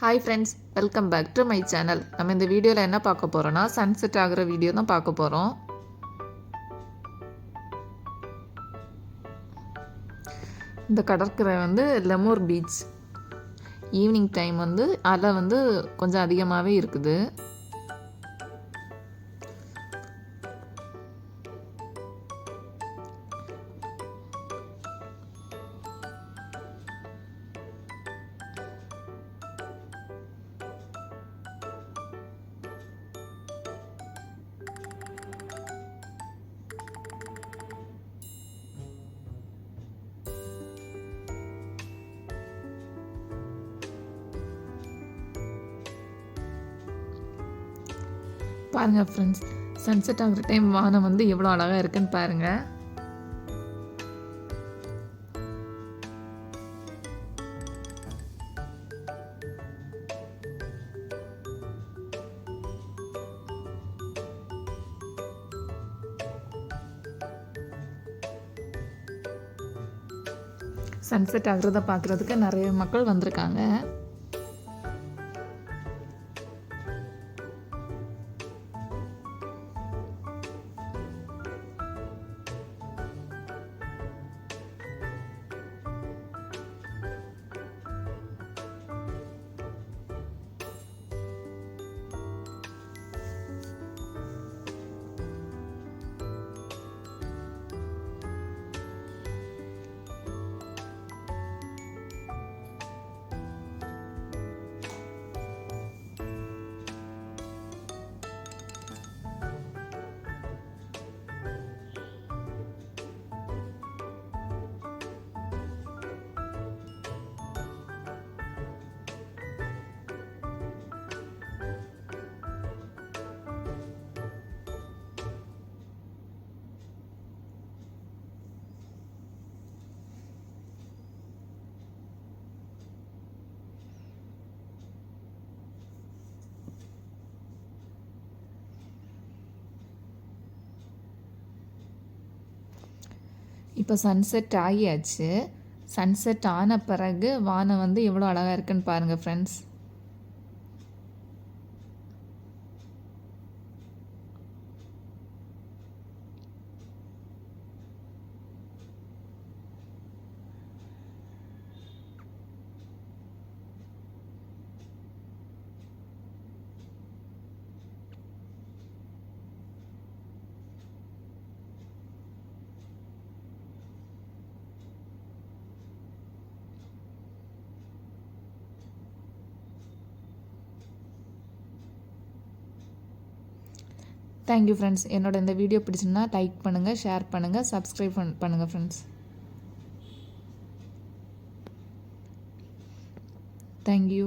Hi friends, welcome back to my channel. நம்ம இந்த வீடியோவில் என்ன பார்க்க போகிறோன்னா சன்செட் ஆகிற வீடியோ தான் பார்க்க போகிறோம். இந்த கடற்கரை லெமோர் பீச். ஈவினிங் டைம் அலை கொஞ்சம் அதிகமாகவே இருக்குது. பாருங்கள் ஃப்ரெண்ட்ஸ், சன்செட் ஆகிற டைம் வானம் எவ்வளோ அழகாக இருக்குன்னு பாருங்கள். சன்செட் ஆகிறத பார்க்குறதுக்கு நிறைய மக்கள் வந்திருக்காங்க. இப்போ சன்செட் ஆகியாச்சு. சன்செட் ஆன பிறகு வானம் எவ்வளோ அழகாக இருக்குன்னு பாருங்கள் ஃப்ரெண்ட்ஸ். Thank you friends. என்னோட இந்த வீடியோ பிடிச்சிருந்தா லைக் பண்ணுங்கள், ஷேர் பண்ணுங்கள், சப்ஸ்கிரைப் பண்ணுங்கள் ஃப்ரெண்ட்ஸ். தேங்க்யூ.